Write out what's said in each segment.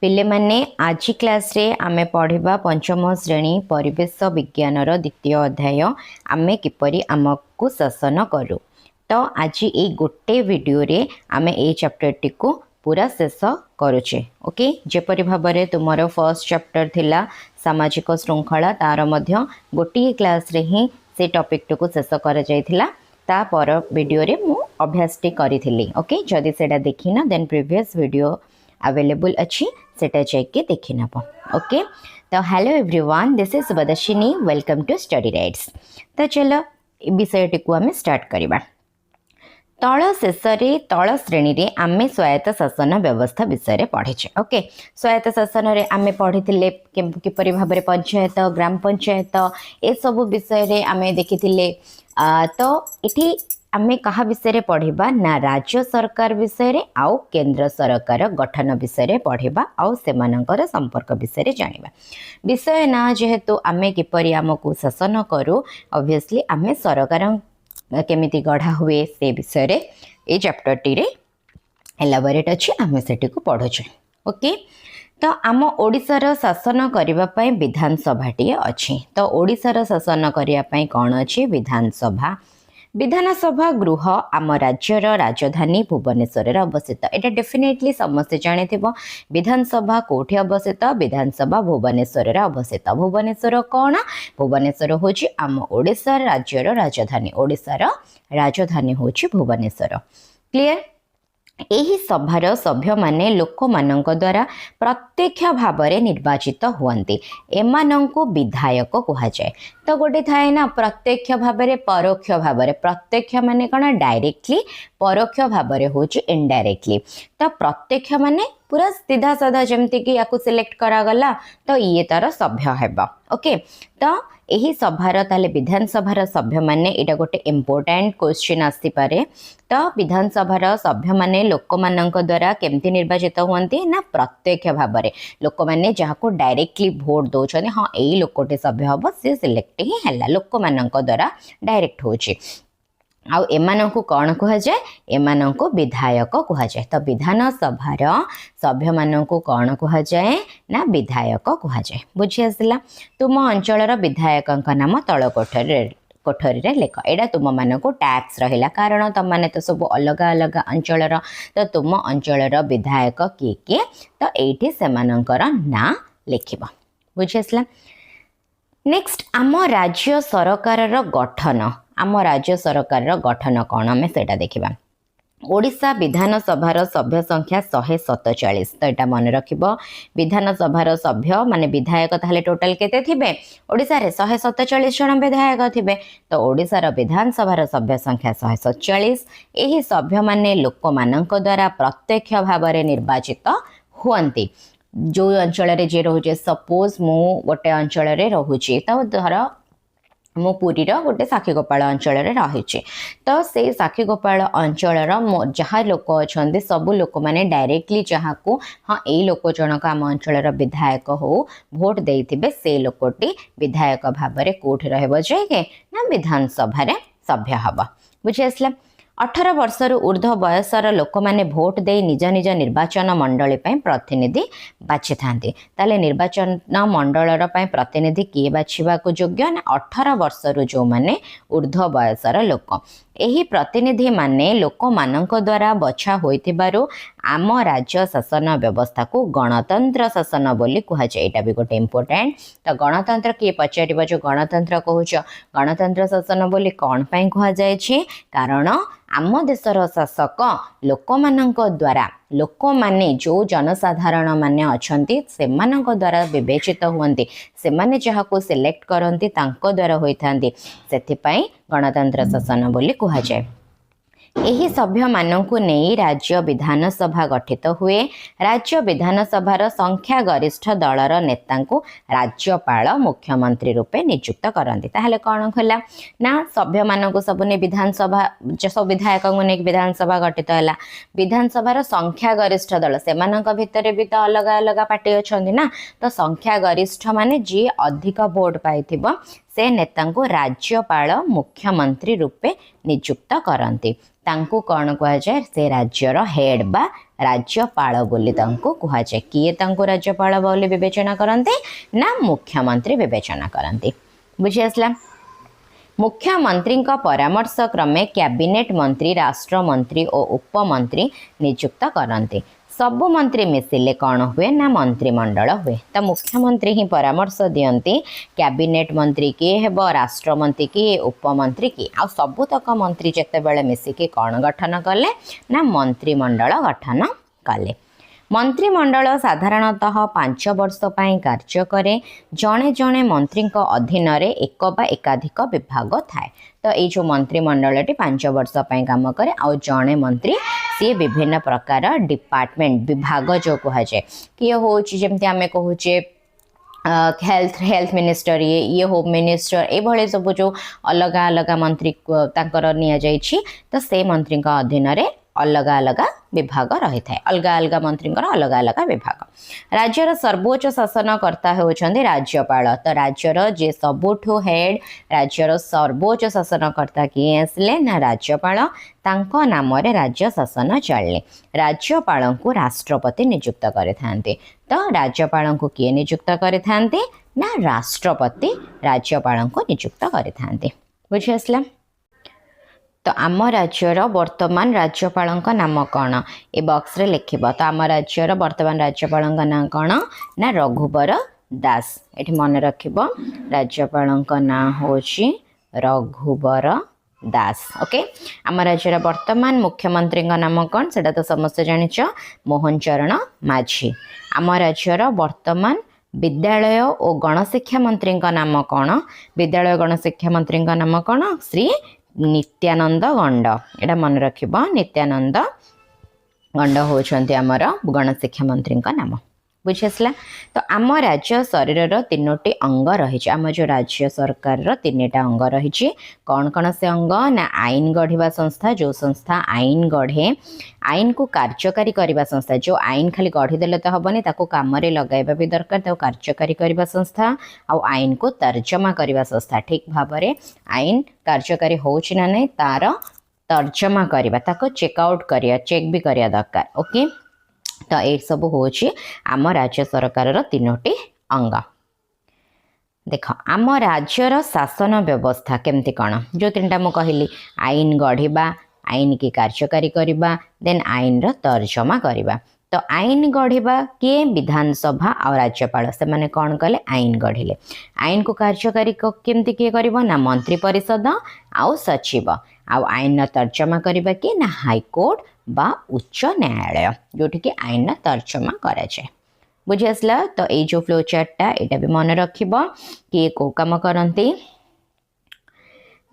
पिले माने आज क्लास रे आमे पढ़िबा पंचम श्रेणी परिवेश विज्ञान द्वितीय अध्याय आमे किपरि आमको शासन करू। तो आज ये गोटे वीडियो रे आमे ए चैप्टर टी को पूरा शेष करुचे। ओके, जेपरि भाबरे तुमर फर्स्ट चैप्टर थिला सामाजिक श्रृंखला तार मध्य गोटे क्लास रे ही से टॉपिक टी को शेष कर जाइथिला। ता पर वीडियो रे मु अभ्यास टी करिथिली। ओके, जदि सेटा देखिना देन प्रीवियस वीडियो अवेलेबल अच्छी सेटा जाके देखि नब। ओके, तो hello everyone, this is Subhadarshini, welcome to study rights. तो चलो विषय टी को आम स्टार्ट करवा। तल शेष तल श्रेणी रे आमे स्वायत्त शासन व्यवस्था विषय पढ़ीचे। ओके, स्वायत्त शासन रे आमे पढ़ी किपरि भाबरे पंचायत ग्राम पंचायत ए सब विषय रे आमे देखिथिले। तो इठी आमे कहा विषय रे पढ़िबा ना राज्य सरकार विषय रे आउ केंद्र सरकार गठन विषय रे पढ़िबा आउ सेमानंकर संपर्क विषय रे जानिबा। विषय ना जेहेतु आमे किपरि आमको शासन करू, ऑब्वियसली आमे सरकार केमिति गढ़ा हुए से विषय रे ए चैप्टर टी रे एलाबोरेट अछि, आमे सेटी को पढ़ुछे। ओके, तो आम ओडिशार शासन करिबा पई विधानसभा टी अछि। तो ओडिशार शासन करिया पई कोन अछि? विधानसभा। विधानसभा गृह आम राज्यर राजधानी भुवनेश्वर अवस्थित। एटा डेफिनेटली समस्ते जानिथिबो। विधानसभा कोठी अवस्थित? विधानसभा भुवनेश्वर अवस्थित। भुवनेश्वर कौन? भुवनेश्वर होची आम ओडिशा राज्यर राजधानी। ओडिशार राजधानी होची भुवनेश्वर। क्लियर? एही सभार सभ्य माने लोक मानक द्वारा प्रत्यक्ष भाव में निर्वाचित हुअन्ति। एमानंकु विधायक कहा जाए। तो गोटे थाए ना प्रत्यक्ष भाव में परोक्ष भाव में। प्रत्यक्ष माने कौन? डायरेक्टली। परोक्ष भाव में होची इनडायरेक्टली। तो प्रत्यक्ष माने पूरा सीधा साधा जमती कि याकु सिलेक्ट करागला तो ये तार सभ्य हेबा। ओके, तो यही सभार ताले विधानसभार सभ्य माने एटा गोटे इम्पोर्टेंट क्वेश्चन आसी पारे। तो विधानसभार सभ्य माने लोक मानक द्वारा केमती निर्वाचित हुअन्ति ना प्रत्यक्ष भाव में। लोक माने जहाको डायरेक्टली भोट दौरान हाँ यही लोकटे सभ्य हम सी सिलेक्ट ही है, लोक मानक द्वारा डायरेक्ट होची। आउ एमानंकु कौन कहा जाए? एमानंकु विधायक कहा जाए। तो विधानसभार सभ्य मानंकु कौन कहा जाए? ना विधायक कहा जाए। बुझी आसला? तुम अंचलर विधायक नाम तल कोठरी रे लेख। एटा तुम मानकु टैक्स रहिला, कारण तुम माने तो सब अलग अलग अंचलर। तो तुम अंचलर विधायक किए किए तो एठी सेमानंकर ना लिखिबा। बुझी आसला? नेक्स्ट, आम राज्य सरकार गठन। आम राज्य सरकार गठन कौन आम से देखा। ओडिशा विधानसभार सभ्य संख्या 147। तो यहाँ मन रख, विधानसभार सभ्य माने विधायक ताहले टोटल केते थिबे? ओडिशा रे 147 जन विधायक थिबे। तो ओडिशार विधानसभार सभ्य संख्या 147। एही सभ्य माने लोक मानक द्वारा प्रत्यक्ष भाव में निर्वाचित हुअन्ति। जो अंचल रे जे रोचे, सपोज मु गोटे अंचल रे रहुची, तो धर मो पुरीर गोटे साक्षीगोपाल अंचल रही। तो से साक्षीगोपाल अंचल जहाँ लोक अच्छा सबू लोक मैंने डायरेक्टली जहाँ को हाँ यही लोक जनक आम अंचल विधायक हो भोट देते से लोकटी विधायक भाव में कौटी रही ना विधानसभा सभ्य हम। बुझी आसला? 18 वर्षर ऊर्ध्व बयसर लोक माने भोट दे निज निज निर्वाचन मंडली प्रतिनिधि बाछि थांती। ताले निर्वाचन मंडलर प्रतिनिधि किए बाछिबा को योग्य ना 18 वर्षर जो माने ऊर्ध्व बयसर लोक। एही प्रतिनिधि माने लोक मानक द्वारा बछा होइतिबारु आम राज्य शासन व्यवस्था को गणतंत्र शासन बोली कह जाए। एटा भी गोटे इम्पोर्टेंट। तो गणतंत्र किए पचार जो गणतंत्र कहूच, गणतंत्र शासन बोली कौन पाई कह जाए? कारण आम देशर शासक लोक मानक द्वारा, लोक माने जो जनसाधारण माने अछंती सेमानक द्वारा विवेचित हुअन्ति, सेमाने जहाको सिलेक्ट करंती तांको द्वारा होइथांती, सेथिपाई गणतंत्र शासन बोली कह जाए। एही सभ्य मानंकु नेई राज्य विधानसभा गठित हुए। राज्य विधानसभार संख्या गरिष्ठ दलर नेतांकु राज्यपाल मुख्यमंत्री रूपे नियुक्त करंती। ताहले कौन होला ना सभ्य मानंकु सबने विधानसभा सब विधायक ने विधानसभा गठित है। विधानसभार संख्या गरिष्ठ दल सेमानंक भितर भी तो अलग अलग पार्टी अच्छा ना। तो संख्या गरिष्ठ माने जी अधिक भोट पाइथिबो से नेता को राज्यपाल मुख्यमंत्री रूपे नियुक्त करती तांको कौन कह जाए से राज्यर हेड बा राज्यपाल बोली तांको कह जाए किए तांको राज्यपाल बोली विवेचना करते ना मुख्यमंत्री विवेचना करती बुझी आसला मुख्यमंत्री परामर्श क्रमे कैबिनेट मंत्री राष्ट्रमंत्री और उपमंत्री नियुक्त करते सबु मंत्री मिसिले कौन हुए ना मंत्रिमंडल हुए तो मुख्यमंत्री ही परामर्श दियंती कैबिनेट मंत्री किए हेब राष्ट्रमंत्री किए उपमंत्री किए आ सबुतक मंत्री जिते बड़े मिसिकी कौन गठन कले ना मंत्रिमंडल गठन कले मंत्रिमंडल साधारणतः 5 वर्ष पई कार्य करे जणे जणे मंत्री अधीन रे एक बा एकाधिक विभाग थाए तो ये जो मंत्रिमंडल 5 वर्ष पई काम करे आ जणे मंत्री सी विभिन्न प्रकार डिपार्टमेंट विभाग जो कह जाए किए हो जमती आम कहूचे हेल्थ मिनिस्टर ये होम मिनिस्टर ये सब जो अलग अलग मंत्री तांकर निया जाइछि तो से मंत्री अधीन रे अलग अलग विभाग रही है अलग अलग मंत्री अलग अलग विभाग राज्यर सर्वोच्च शासनकर्ता होउछंदी राज्यपाल तो राज्यर जे सबुठु हेड राज्यर सर्वोच्च शासनकर्ता किए आसले ना राज्यपाल तांको नाम रे राज्य शासन चलले राज्यपाल को राष्ट्रपति नियुक्त करिथांते तो राज्यपाल को किए नियुक्त करिथांते ना राष्ट्रपति राज्यपाल को नियुक्त करिथांते बुझी आसला तो आम राज्यर वर्तमान राज्यपाल नाम कौन ए बॉक्स रे लिखिबा तो आम राज्यर वर्तमान राज्यपाल नाम कौन ना रघुबर दास ये मन रखिबो राज्यपाल नाम होची रघुबर दास ओके आम राज्यर वर्तमान मुख्यमंत्री नाम कौन सेटा तो समस्त जानिच मोहन चरण माझी आम राज्यर वर्तमान विद्यालय और गणशिक्षा मंत्री नाम कौन विद्यालय गणशिक्षा मंत्री नाम कौन श्री नित्यानंद गंड एटा मन रखिबा नित्यानंद गंड होचंती आमर गणशिक्षा मंत्री नाम बुझी आसला तो आम राज्य शरीर तीनोटी अंग रही आम जो राज्य सरकार तीनटा अंग रही कौन कौन से अंग ना आईन गढ़ा संस्था जो संस्था आईन गढ़े आईन को कार्यकारी करने संस्था जो आईन खाली गढ़ीदेले तो हेनी ताको काम लगाइबा भी दरकार ताको कार्यकारी करने संस्था आउ आईन को तर्जमा करने संस्था ठीक भाव में आईन कार्यकारी होउछि ना नहीं तार तर्जमा करवा ताको चेकआउट करिया चेक भी करिया दरकार ओके तो ये सब हूँ आम राज्य सरकार तीनोटी अंग देख आम राज्यर शासन व्यवस्था केमती कौन जो तीनटा मु कहली आईन गढ़ा आईन की कार्यकारी करवा देन आईन तर्जमा करवा तो आईन गढ़ा किए विधानसभा और राज्यपाल से माने कौन कले आईन गढ़िले आईन को कार्यकारी केमती किए करिवो ना मंत्री परिषद आउ सचिव आउ आईन तर्जमा करवा किए ना हाईकोर्ट बा उच्च न्यायालय जोटि कि आईन तर्जमा करा जाए बुझी आसला तो ये जो फ्लो चार्टा यहाँ भी मन रखिबो कि को काम करती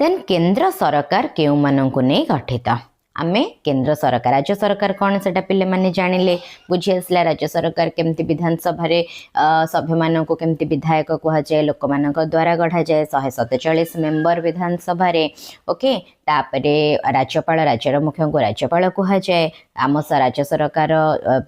देन केंद्र सरकार केउ मानंकु नै गठित आमे केंद्र सरकार राज्य सरकार कौन से पिले माने जानिले बुझी आसला राज्य सरकार केमती विधानसभा सभ्य मान को केमती विधायक कह जाए लोक मान द्वारा गढ़ा जाए 147 मेंबर विधानसभा रे ओके तापरे राज्यपाल राज्यर मुख्य को राज्यपाल कह जाए आम राज्य सरकार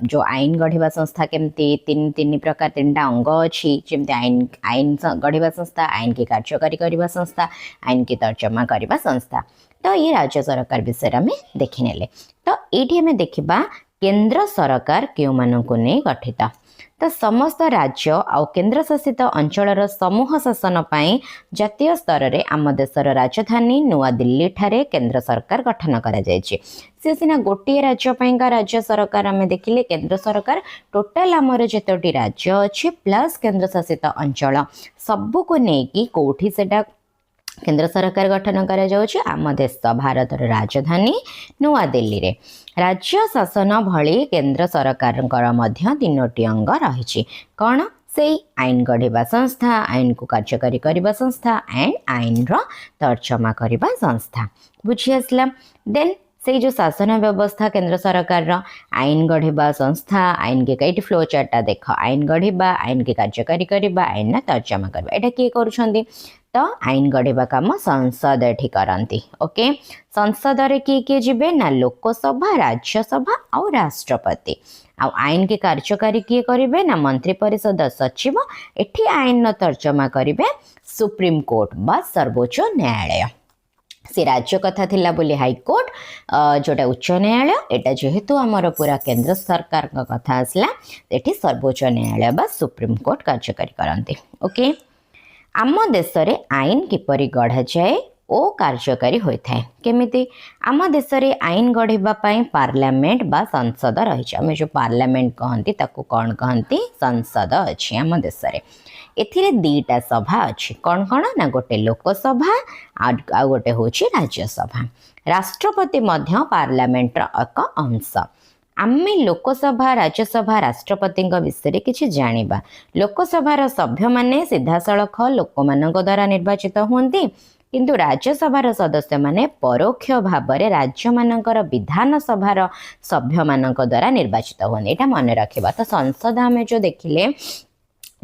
जो आईन गढ़ा संस्था केमती तीन प्रकार तीनटा अंग अच्छी जमती आईन गढ़ा संस्था आईन की कार्यकारी करने संस्था आईन की तर्जमा करने संस्था तो ये राज्य सरकार विषय में देखने तो ये आम देखा केंद्र सरकार क्यों मानू नहीं गठित तो समस्त राज्य आउ केंद्र शासित अंचल समूह शासन पाई जातीय स्तर में आम देशर राजधानी नुआ दिल्ली ठारे केंद्र सरकार गठन करा जायछि से सिना गोटे राज्य पाइंका राज्य सरकार आम देखिले केंद्र सरकार टोटाल आमर जेतोटी राज्य अच्छे प्लस केंद्र शासित अंचल सबू को लेकिन कौटी सेटा केंद्र सरकार गठन करा जाउछि आम देश भारतर राजधानी नुआ दिल्ली रे राज्य शासन भली केंद्र सरकार तीनोटी अंग रही कौन से आईन गढ़ा संस्था आईन को कार्यकारी करने संस्था एंड आईन तर्जमा करने संस्था बुझी आसला देन से जो शासन व्यवस्था केंद्र सरकार आईन गढ़ा संस्था आईन के कई फ्लो चार्टा देख आईन गढ़ा आईन के कार्यकारी करने आईन तर्जमा करवा यहाँ किए कर तो आईन गढ़ा काम संसद एठी करती ओके संसद रे किए जिबे ना लोकसभा राज्यसभा और राष्ट्रपति आ आईन के कार्यकारी किए करेंगे ना मंत्री परिषद सचिव एठी आईन तर्जमा करेंगे सुप्रीम कोर्ट बा सर्वोच्च न्यायालय। से राज्य कथा थिला बोली हाईकोर्ट जोटा उच्च न्यायालय, एटा जेहेतु आमर पूरा केंद्र सरकार कथा आसला एठी सर्वोच्च न्यायालय बा सुप्रीम कोर्ट कार्यकारी करते। ओके, आम देश रे आईन किपरि गढ़ा जाए ओ कार्यकारी होता है केमिति? आम देश रे आईन गढ़ा पार्लियामेंट बा संसद रही। आम जो पार्लियामेंट कहती ताकू कौन कहती? संसद अच्छी आम देश रे। एथिरे दीटा सभा अच्छी, कौन कौन ना? गोटे लोकसभा आ गोटे होची राज्यसभा। राष्ट्रपति मध्य पार्लियामेंट एक अंश। आमे लोकसभा राज्यसभा राष्ट्रपति विषय किछि जानिबा। लोकसभार सभ्य माने सीधा सड़ख लोक मानक द्वारा निर्वाचित हुंती, किंतु राज्यसभार सदस्य माने परोक्ष भाव में राज्य मानकर विधानसभार सभ्य मानक द्वारा निर्वाचित हुंती। एटा मन रखिबा। तो संसद आमे जो देखिले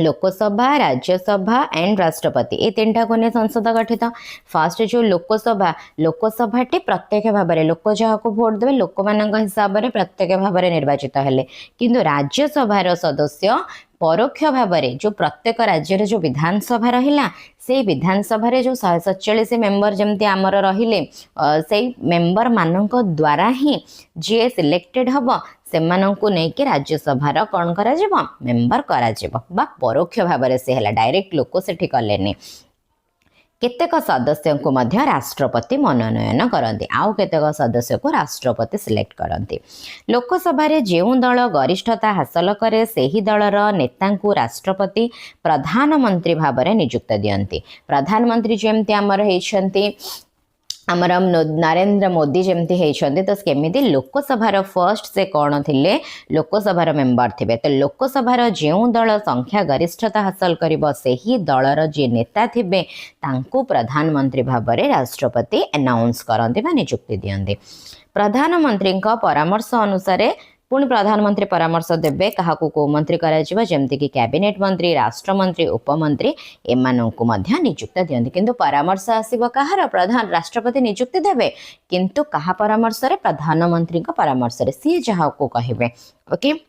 लोकसभा, राज्यसभा एंड राष्ट्रपति, ये तीन टा को संसद गठित। फास्ट जो लोकसभा, लोकसभाटी प्रत्यक्ष भाव में लोक जहाँ को भोट देवे लोक मान हिसाब से प्रत्यक्ष भाव में निर्वाचित हेले, किंतु राज्यसभार सदस्य परोक्ष भाव में जो प्रत्येक राज्य जो विधानसभा रहिला से विधानसभा जो 147 मेंबर जमती आमर रहिले से मेंबर मानक द्वारा ही जी सिलेक्टेड हम से नहीं राज्यसभार कौन करा मेंबर करा बा परोक्ष भाव में से डायरेक्ट लोक से कलेनी। केतेक सदस्य को मध्य राष्ट्रपति मनोनयन करते, आउ केतेक सदस्य को राष्ट्रपति सिलेक्ट करते। लोकसभा रे जेउ दल गरिष्ठता हासिल करे सेही दलर नेता को राष्ट्रपति प्रधानमंत्री भाव में नियुक्त दियंती। प्रधानमंत्री जेमती आमर हेछंती आमर नरेंद्र मोदी जमती होती, तो केमिति लोकसभार फर्स्ट से कौन थिले? लोकसभार मेंबर थे। तो लोकसभार जो दल संख्या गरिष्ठता हासिल करिबो सेही दलर जे नेता थिबे तांको प्रधानमंत्री भाव में राष्ट्रपति अनाउंस करते बा नियुक्ति दियंते। प्रधानमंत्री परामर्श अनुसार पुणी प्रधानमंत्री परामर्श देवे क्या को मंत्री जमती कि कैबिनेट मंत्री, राष्ट्रमंत्री, उपमंत्री एमानंकु मध्य नियुक्त दियंती। किंतु परामर्श आसीबो कहार? प्रधान राष्ट्रपति नियुक्ति देवे, किंतु कहा परामर्श रे? प्रधानमंत्री परामर्श रे सी जहाँ को कहिबे। ओके,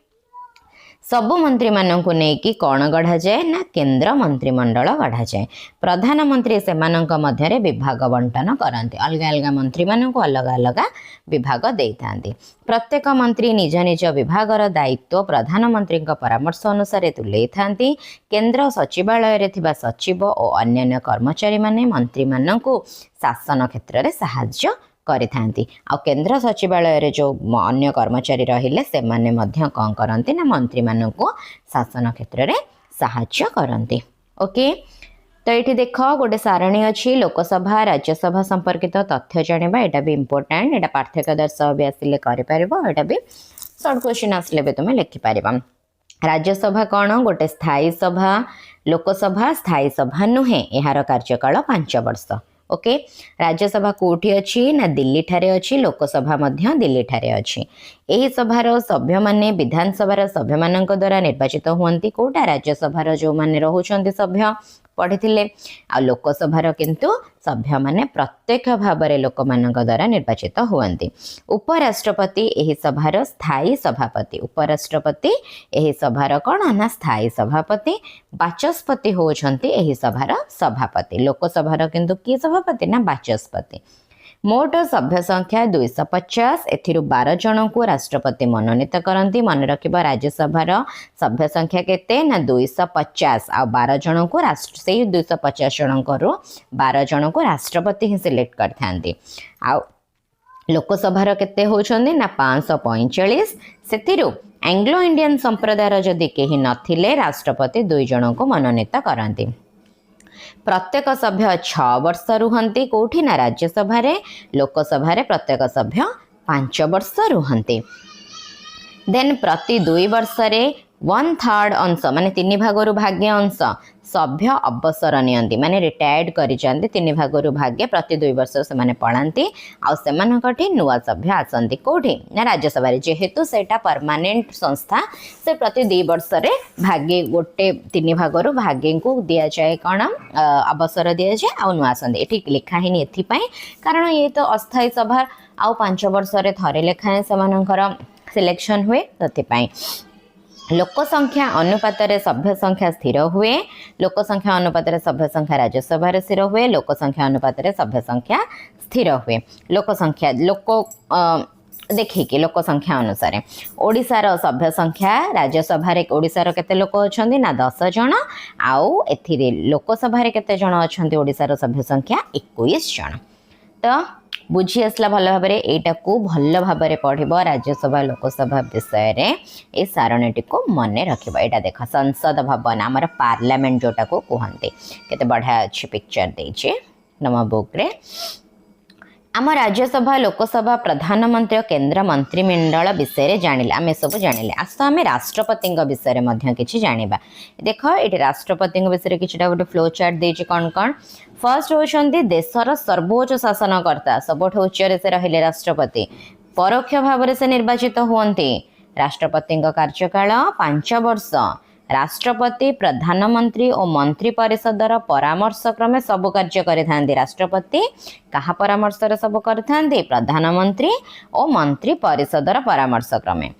सबु मंत्री मानक नहीं कौन गढ़ा जाए ना केंद्र मंत्रिमंडल गढ़ा जाए। प्रधानमंत्री से मध्य विभाग बंटन करते, अलग अलग मंत्री मानक अलग अलग विभाग देते। प्रत्येक मंत्री निज निज विभागर दायित्व प्रधानमंत्री परामर्श अनुसार तुले था। केंद्र सचिवालय थिबा सचिव और अन्य कर्मचारी माने मंत्री मानक शासन क्षेत्र में साहाय्य करिथांती। आ केंद्र सचिवालय जो अन्य कर्मचारी रहिले से माने मध्य कौन करते ना मंत्री मानक शासन क्षेत्र में साहाय्य करते। ओके, तो ये देख गोटे सारणी अच्छी लोकसभा राज्यसभा संपर्कित तथ्य जाना, यहाँ भी इम्पोर्टाट, यहाँ पार्थक्य दर्शाओ भी आसिले करें, भी सर्ट क्वेश्चन आसिले भी तुम लिखिपार। राज्यसभा कौन? गोटे स्थायी सभा। लोकसभा स्थायी सभा नुहे, यार कार्यकाल 5 वर्ष। ओके, राज्यसभा कोठी अच्छी ना? दिल्ली ठारे अच्छी। लोकसभा मध्य दिल्ली ठारे अच्छी। यही सभार सभ्य माने विधानसभार सभ्य मानक द्वारा निर्वाचित हुंती। कोटा? राज्यसभार जो माने रहुचंती सभ्य पढ़ी थे। आ लोकसभार किंतु सभ्य माने प्रत्यक्ष भाव में लोक मानक द्वारा निर्वाचित हुंती। उपराष्ट्रपति यही सभार स्थायी सभापति। उपराष्ट्रपति यही सभार कौन ना? स्थायी सभापति। बाचस्पति होचंती यही सभार सभापति। लोकसभार किंतु किए सभापति ना? बाचस्पति। मोट सभ्य संख्या 250। एथिरु 12 जन को राष्ट्रपति मनोनीत करती। मन रखिबा राज्यसभार सभ्य संख्या केते ना? 250 आ 12 जन को राष्ट्र से 250 जन को 12 जन को राष्ट्रपति ही सिलेक्ट करथांती। आ लोकसभार केते होचंदी ना? 545। सेथिरु एंग्लो इंडियन संप्रदायर जदि केही नथिले राष्ट्रपति 2 जन को मनोनीत करती। प्रत्येक सभ्य 6 वर्ष रुहंती। कोठी ना? राज्यसभा रे। लोकसभा रे प्रत्येक सभ्य 5 वर्ष रुहंती। देन प्रति 2 वर्ष रे 1/3 अंश माने 3 भागरु भाग्य अंश सभ्य अवसर नियंती, माने रिटायर्ड करी जांती। 3 भागरु भाग्य प्रति 2 वर्ष से माने पढ़ाती। आ सेमानकठी नुआ सभ्य आसंती। कोठी ना? राज्यसभा रे। जेहेतु सेटा परमानेंट संस्था से प्रति 2 वर्ष रे भाग्य गोटे 3 भागरु भाग्य को दिया जाए कौन? अवसर दिया जाए। आ नुआ आसंती। एठी लिखा हिनी एथि पई कारण ये तो अस्थायी सभा आ 5 वर्ष रे थरे लेखाए सेमानकर सिलेक्शन हुए तथि पई। लोक संख्या अनुपात रे सभ्य संख्या स्थिर हुए। लोक संख्या अनुपात रे सभ्य संख्या राज्यसभा रे स्थिर हुए। लोक संख्या अनुपात रे सभ्य संख्या स्थिर हुए। लोक संख्या देखिए लोक संख्या अनुसार ओडिशार सभ्य संख्या राज्यसभा रे ओडिशार केते लोक अछंती ना 10 जन आउ एथिरे लोकसभा रे केते जन अछंती ओडिशार सभ्य संख्या 21 जन। तो बुझी आसला भल भाव एटा को भल भाव पढ़ राज्यसभा लोकसभा विषय रे ए सारणीटी को मन रखिबा। एटा देख संसद भवन आमर पार्लियामेंट जोटा को कहते केते बढ़िया अच्छी पिक्चर देछे नम बुक रे। आम राज्यसभा लोकसभा प्रधानमंत्री केंद्र मंत्रिमंडल विषय जानिले आम सब जानिले। आस आम राष्ट्रपति विषय में किसी जानिबा। देख ये राष्ट्रपति विषय किछटा गोटे फ्लो चार्ट देछि कौन कौन। फर्स्ट होचंती देशर सर्वोच्च शासनकर्ता सबठ उच्च से रहिले राष्ट्रपति परोक्ष भाव से निर्वाचित हुअन्ति। राष्ट्रपति कार्यकाल 5 वर्ष। राष्ट्रपति प्रधानमंत्री और मंत्री परिषदर परामर्श क्रमे सब कार्य करिथांती। राष्ट्रपति कहा परामर्श रे सब करिथांती प्रधानमंत्री और मंत्री परिषदर परामर्श क्रमे।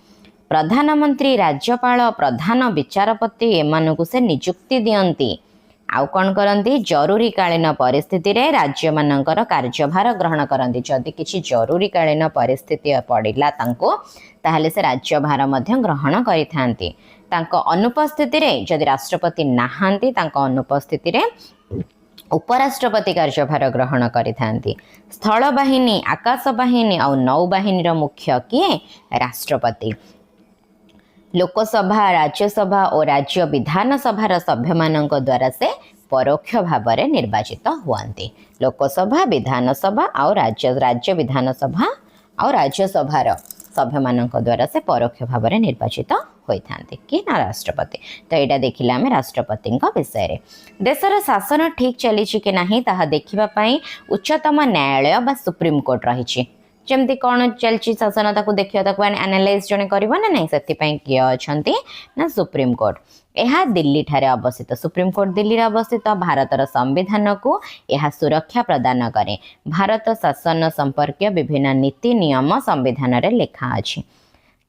प्रधानमंत्री राज्यपाल प्रधान विचारपति एमानकु से नियुक्ति दियंती। आउ कौन करती जरूरी कालीन परिस्थिति रे राज्य मानकर कार्यभार ग्रहण करती। जदि किसी जरूरी कालीन परिस्थिति पड़िला तांको ताहले से राज्यभार मध्य ग्रहण करिथांती। तांको अनुपस्थिति रे जदि राष्ट्रपति नाहांती तांको अनुपस्थिति रे उपराष्ट्रपति कार्यभार ग्रहण करिथांती। स्थल बाहिनी आकाश बाहिनी और नौबाहिनी रो मुख्य किए राष्ट्रपति। लोकसभा राज्यसभा और राज्य विधानसभा सभ्य मानक द्वारा से परोक्ष भाव में निर्वाचित हुअन्ति। लोकसभा विधानसभा और राज्य विधानसभा और राज्यसभा सभ्य मानक द्वारा से परोक्ष भाव में निर्वाचित होता कि ना राष्ट्रपति। तो यहाँ देखिले आम राष्ट्रपति विषय रे। देशर शासन ठीक चली कि नहीं ताहा देखिबा उच्चतम न्यायालय बा सुप्रीम कोर्ट रही। जमती कौन चलती शासन ताकू देखियो ताकू एनालाइज जने करिवो ना नहीं सेतिपई किए अछंती ना सुप्रीम कोर्ट। यह दिल्ली ठारे अवस्थित। सुप्रीम कोर्ट दिल्ली रे अवस्थित। भारतर संविधान को यह सुरक्षा प्रदान करे। भारत शासन संपर्क विभिन्न नीति नियम संविधान रे लेखा अछि।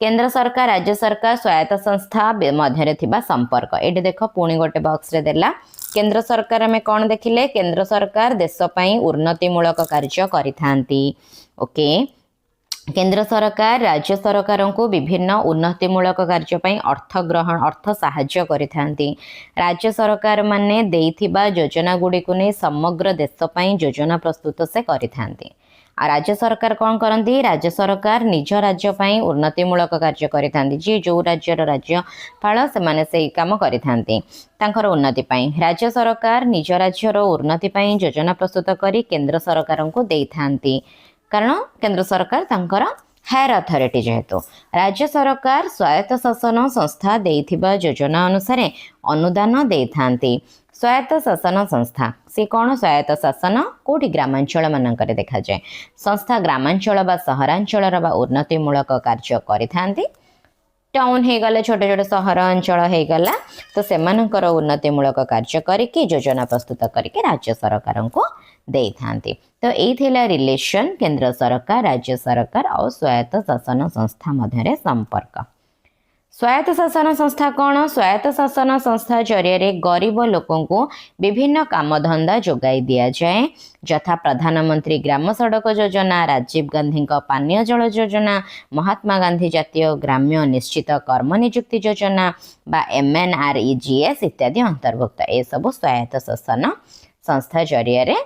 केंद्र सरकार राज्य सरकार स्वायत्त संस्था मध्य थिबा संपर्क एठी देख पुणी गोटे बॉक्स रे देला। केंद्र सरकार में कौन देखिले केंद्र सरकार देश पई उन्नतिमूलक कार्य करिथांती। ओके केंद्र सरकार राज्य सरकार को विभिन्न उन्नतिमूलक कार्य पई अर्थ साहाय्य करिथांती। राज्य सरकार माने देइथिबा योजना गुडी को नै समग्र देश पई योजना प्रस्तुत से करिथांती। आ राज्य सरकार कौन करती राज्य सरकार निज राज्य पई उन्नतिमूलक कार्य करिथांती। जी जो राज्यर राज्यपाल से माने सेही काम करिथांती तांकर उन्नति पई। राज्य सरकार निज राज्यर उन्नति पई योजना प्रस्तुत करी केंद्र सरकार को देइथांती कारण केंद्र सरकार तांकर हायर अथॉरिटी जेहेतु। राज्य सरकार स्वायत्त शासन संस्था देइथिबा योजना अनुसार अनुदान देइथांती। स्वायत्त शासन संस्था से कौन स्वायत्त शासन कोठी ग्रामांचल मानकरे देखा जाए। संस्था ग्रामांचल बा सहरांचल बा उन्नतिमूलक कार्य करिथांती। टाउन हो गले छोटे छोटे सहर अंचल हो गला तो सेमानकर उन्नतिमूलक कार्य करके योजना प्रस्तुत करके राज्य सरकार को दे थांती। तो यही रिलेशन केंद्र सरकार राज्य सरकार और स्वायत्त शासन संस्था मध्य संपर्क। स्वायत्त शासन संस्था कौन स्वायत्त शासन संस्था जरिए गरीब लोकों को विभिन्न काम धंदा जोगाई दिया जाए यथा प्रधानमंत्री ग्राम सड़क योजना राजीव गांधी पानीय जल योजना महात्मा गांधी जातीय ग्राम्य निश्चित कर्म नियुक्ति योजना बा MNREGS इत्यादि अंतर्भुक्त। ये सब स्वायत्त शासन संस्था जरिए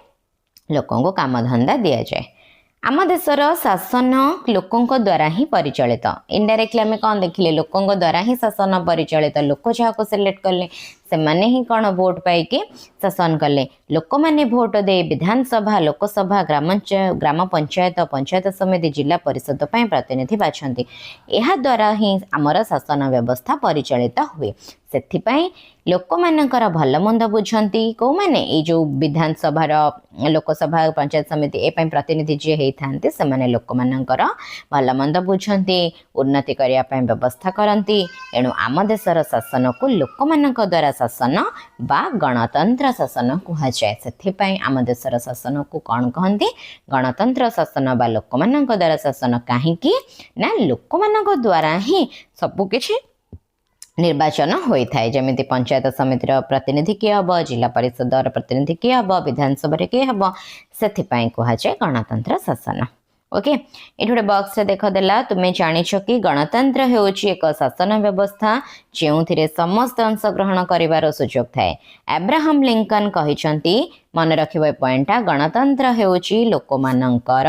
लोकों को काम धंदा दिया जाए। आम देशर शासन लोकों द्वारा ही परिचालित। इनडायरेक्टली आम कौन देखिले लोकों द्वारा ही शासन परिचालित। लोक जहाँ सिलेक्ट कले से माने ही कौन भोट पाइके शासन कले। लोक माने भोट दे विधानसभा लोकसभा ग्राम पंचायत पंचायत समिति जिला परिषद पर प्रतिनिधि बाछंती। यह द्वारा ही आमर शासन व्यवस्था परिचालित हुए। सेथिपाई लोक मानकर भल मंद बुझंती को माने ए जो विधानसभा लोकसभा पंचायत समिति ए प्रतिनिधि जे होते से माने लोक मानकर भल मंद बुझंती उन्नति करिया पई व्यवस्था करती। एणु आम देशर शासन को लोक मानक द्वारा शासन बा गणतंत्र शासन कहा जाए। सेथिपाई आम देशर शासन को कौन कहती गणतंत्र शासन बा लोक मानक द्वारा शासन। काहेकि ना लोक मानक द्वारा ही सबु किछि निर्वाचन होता है जमी पंचायत समिति प्रतिनिधि किए हम जिला परिषद प्रतिनिधि किए हम विधानसभा किए हम से कहुए गणतंत्र शासन। ओके ये गोटे बॉक्स रे देख देला तुम्हें जानिछ कि गणतंत्र हेउची एक शासन व्यवस्था जो समस्त अंशग्रहण करिवार सुजोग थाए। एब्राहम लिंकन कहिसंती मन रखिबा पॉइंटा गणतंत्र हेउची लोकमानंकर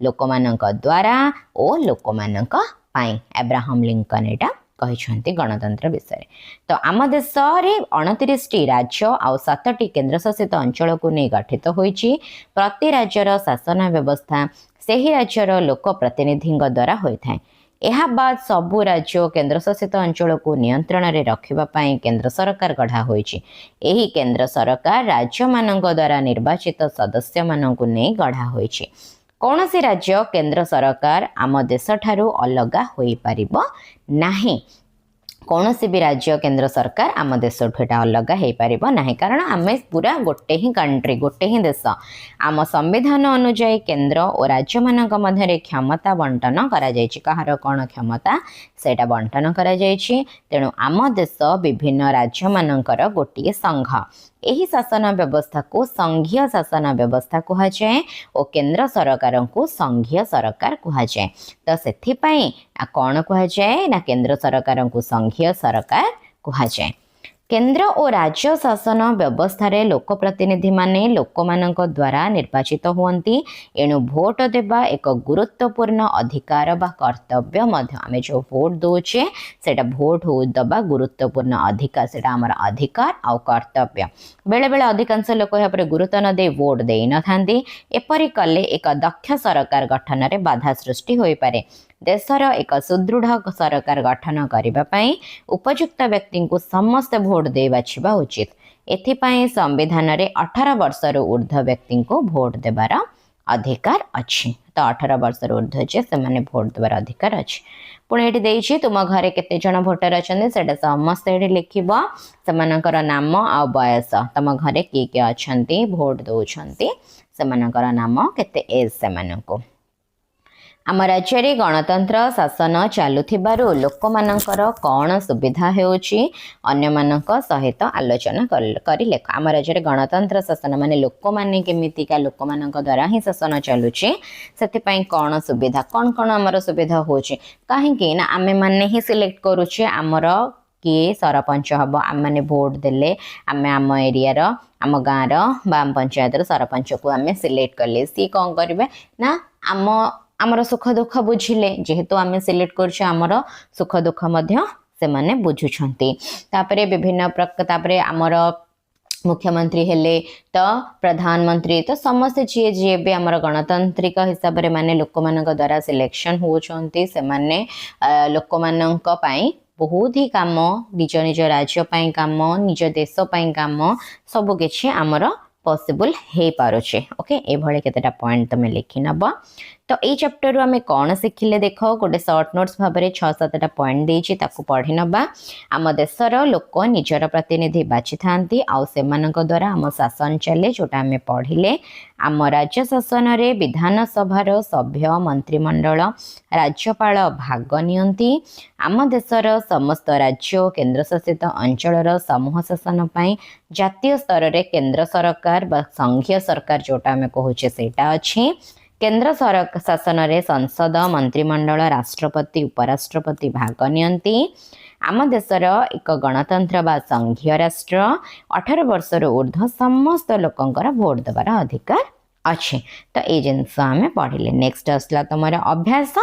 लोकमानंक द्वारा ओ लोकमानंक पाई। एब्राहम लिंकन एटा कहिसंती गणतंत्र विषय। तो आम देश रे 29 राज्य आउ 7टी केन्द्रशासित अंचल को नहीं गठित होईची। प्रति राज्यर शासन व्यवस्था सेही राज्यर लोक प्रतिनिधि द्वारा होता है। यह बाद सबु राज्य केन्द्रशासित अंचल को नियंत्रण में रखापी केन्द्र सरकार गढ़ा होईची। एही केन्द्र सरकार राज्य मानक द्वारा निर्वाचित सदस्य मानक नहीं गढ़ा होईची। कौन सी राज्य केन्द्र सरकार आम देश ठारू अलगा होई परिबो नाही। कौन सी भी राज्य केन्द्र सरकार आम देश अलग हो पारिबो नाही कारण आम पूरा गोटे ही कंट्री गोटे ही देश। आम संविधान अनुजाई केन्द्र और राज्य मानक मध्य क्षमता बंटन करा जायछि। कहार कौन क्षमता सेटा बंटन करा जायछि। तेणु आम देश विभिन्न राज्य मानकर गोटे संघ। यही शासन व्यवस्था को संघीय शासन व्यवस्था कहुए और केन्द्र सरकार को संघीय सरकार कहुए। तो से कौन कहुए ना केन्द्र सरकार को संघीय सरकार कहुए। केन्द्र और राज्य शासन व्यवस्था रे लोक प्रतिनिधि माने लोक मानक द्वारा निर्वाचित होती। एणु भोट देवा एक गुरुत्वपूर्ण अधिकार बा कर्तव्य मध्य। आमे जो भोट दोचे सेटा भोट हो दबा गुरुत्वपूर्ण अधिकार सेटा आमर अधिकार आउ कर्तव्य। बेले बेले अधिकांश लोक यहाँ पर गुरुत्व न दे भोट दे न थांती। एपरि कले एक दक्ष सरकार गठन रे बाधा सृष्टि होई पारे। देशर एक सुदृढ़ सरकार गठन करने उपयुक्त व्यक्ति को समस्त भोट दे बाछिबा उचित। एथिपाई संविधान रे 18 वर्ष ऊर्ध्व व्यक्ति को भोट देवार अधिकार अच्छी। तो 18 वर्ष ऊर्ध्व जे से माने भोट देवार अधिकार अच्छी। पुणी ये देछि तुम घरे केते जन भोटर अच्छा से समस्त ये लिखब से नाम आ बयस तुम घरे किए किए अच्छा भोट दौरान से नाम केते एज से आम राज्य में गणतंत्र शासन चलुथिबारु लोक मानकर कौन सुविधा हेउची अन्य मानक सहित आलोचना करी लेख। आम राज्य में गणतंत्र शासन माने लोक माने केमितिका लोक मानक द्वारा ही शासन चलुची से कौन सुविधा कौन कौन आमर सुविधा होची कहीं ना आमे माने ही सिलेक्ट करुचे आमर किए सरपंच हम आम मैंने भोट देले आम आम एरिया आम गाँव आम पंचायत सरपंच को आम सिलेक्ट कले सी कौन करेंगे ना आम आमर सुख दुख बुझिले जेहेतु आम सिलेक्ट कर आमर सुख दुख से माने बुझुछंती। तापरे विभिन्न तापरे आमर मुख्यमंत्री हेले तो प्रधानमंत्री तो समस्त जी जी भी आमर गणतांत्रिक हिसाब से माने लोक मानक द्वारा सिलेक्शन होचंती से माने लोक मानक पई बहुत ही काम निज निज राज्य पाई काम निज देश पाई काम सब किछि आमर पॉसिबल हे पारुचे। ओके ए भले केतेटा पॉइंट तमे लिखि नब। तो ये चैप्टर आम कौन शिखिले देख गोटे सर्ट नोट्स भाव में 6-7टा पॉइंट देछि ताकू पढ़ी नबा। आम देशर लोक निजर प्रतिनिधि बाछि थांती आउ सेमानक द्वारा आम शासन चले जोटा आम पढ़िले। आम राज्य शासन रे विधानसभार सभ्य मंत्रिमंडल राज्यपाल भाग नियंती। आम देशर समस्त राज्य और केन्द्रशासित अंचल समूह शासन पाई जातीय स्तर रे केन्द्र सरकार बा संघीय सरकार जोटा आम कहूचे सेटा अछि। केन्द्र शासन रे संसद मंत्रिमंडल राष्ट्रपति उपराष्ट्रपति भाग नियंती। आम देशर एक गणतंत्र बा संघीय राष्ट्र 18 वर्ष ऊर्ध्व समस्त लोकंकर भोट देवार अधिकार अच्छे। तो ये जिनस आम पढ़िले। नेक्स्ट आसला तुम अभ्यास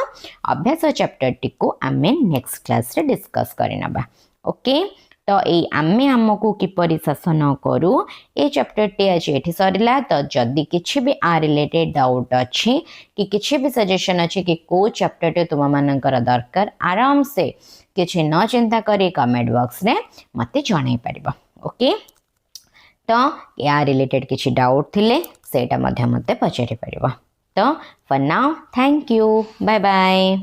अभ्यास चैप्टर टी को आम नेक्स्ट क्लास रे डिस्कस करनबा। ओके तो ये आमे आमको किपरि शासन करू ये चैप्टर टी आज ये सरला। तो जदि किछि भी आ रिलेटेड डाउट अच्छी कि किछि भी सजेशन अच्छी कि को चैप्टर टी तुम मानकर दरकार आराम से किछि न चिंता करी कमेंट बॉक्स रे मते जणाई परिबा। ओके तो या रिलेटेड किछि डाउट थिले सेटा मध्य मते पचारि परिबा। तो for now thank you bye bye.